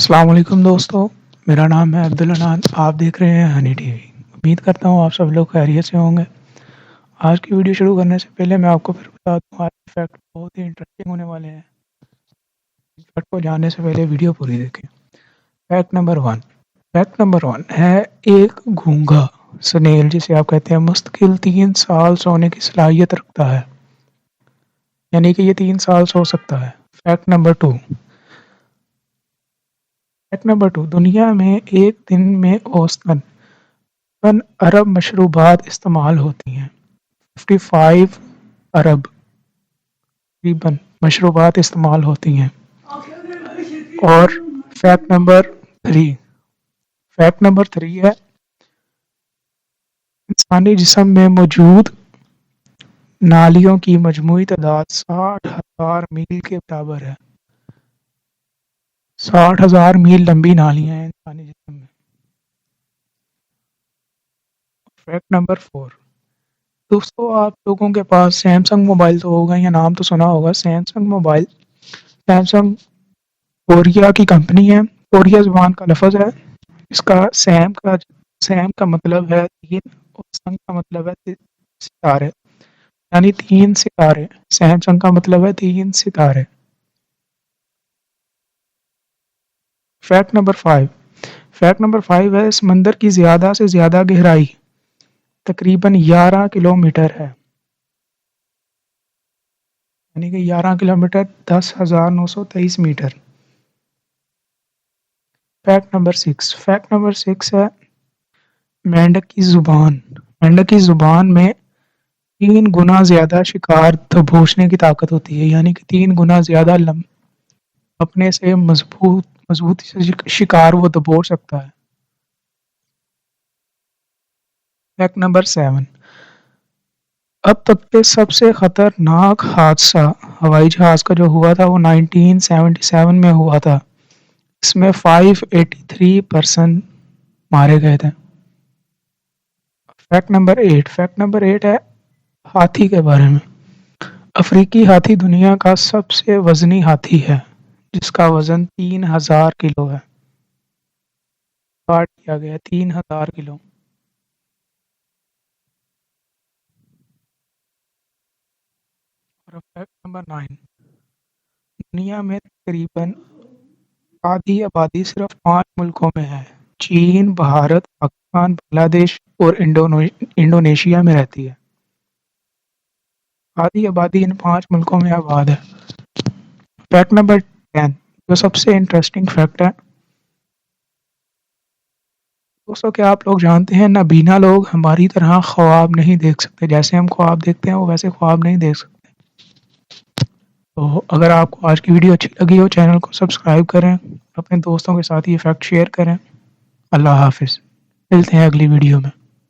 السلام علیکم دوستو، میرا نام ہے عبدالعنان۔ آپ دیکھ رہے ہیں ہنی ٹی وی۔ امید کرتا ہوں آپ سب لوگ خیریت سے ہوں گے۔ آج کی ویڈیو شروع کرنے سے پہلے میں آپ کو پھر بتا دوں، آج کے فیکٹ بہت ہی انٹرسٹنگ ہونے والے ہیں۔ فیکٹ کو جاننے سے پہلے ویڈیو پوری دیکھیں۔ فیکٹ نمبر 1 ہے ایک گھونگا سنیل، جسے آپ کہتے ہیں، مستقل 3 سال سونے کی صلاحیت رکھتا ہے، یعنی کہ یہ 3 سال سو سکتا ہے۔ فیکٹ نمبر 2 دنیا میں ایک دن میں اوسطاً ارب مشروبات استعمال ہوتی ہیں۔ 55 ارب تقریباً مشروبات استعمال ہوتی ہیں۔ اور فیکٹ نمبر 3 ہے انسانی جسم میں موجود نالیوں کی مجموعی تعداد 60,000 میل کے برابر ہے۔ 60,000 میل لمبی نالیاں ہیں انسانی جسم میں۔ فیکٹ نمبر 4 دوستو، آپ لوگوں کے پاس سیمسنگ موبائل تو ہوگا یا نام تو سنا ہوگا۔ سیمسنگ کوریا کی کمپنی ہے، کوریا زبان کا لفظ ہے۔ اس کا سیم کا مطلب ہے 3 اور سنگ کا مطلب ہے ستارے، یعنی 3 ستارے۔ سیمسنگ کا مطلب ہے 3 ستارے۔ فیکٹ نمبر 5 ہے سمندر کی زیادہ سے زیادہ گہرائی تقریباً 11 کلومیٹر ہے، یعنی کہ 11 کلومیٹر 10,923 میٹر۔ فیکٹ نمبر 6 ہے مینڈک کی زبان میں 3 گنا زیادہ شکار دبوچنے کی طاقت ہوتی ہے، یعنی کہ 3 گنا زیادہ اپنے سے مضبوطی سے شکار وہ دبوچ سکتا ہے۔ فیکٹ نمبر 7 اب تک کے سب سے خطرناک حادثہ ہوائی جہاز کا جو ہوا تھا وہ 1977 میں ہوا تھا۔ اس میں 583 پرسن مارے گئے تھے۔ فیکٹ نمبر 8 ہے ہاتھی کے بارے میں۔ افریقی ہاتھی دنیا کا سب سے وزنی ہاتھی ہے، جس کا وزن 3000 کلو ہے۔ ریکارڈ کیا گیا 3000 کلو۔ فیکٹ نمبر 9 دنیا میں تقریباً آدھی آبادی صرف 5 ملکوں میں ہے۔ چین، بھارت، پاکستان، بنگلہ دیش اور انڈونیشیا میں رہتی ہے۔ آدھی آبادی ان 5 ملکوں میں آباد ہے۔ فیکٹ نمبر 10 جو سب سے انٹرسٹنگ فیکٹ ہے دوستوں، کیا آپ لوگ جانتے ہیں نابینا لوگ ہماری طرح خواب نہیں دیکھ سکتے؟ جیسے ہم خواب دیکھتے ہیں وہ ویسے خواب نہیں دیکھ سکتے۔ تو اگر آپ کو آج کی ویڈیو اچھی لگی ہو، چینل کو سبسکرائب کریں، اپنے دوستوں کے ساتھ یہ فیکٹ شیئر کریں۔ اللہ حافظ، ملتے ہیں اگلی ویڈیو میں۔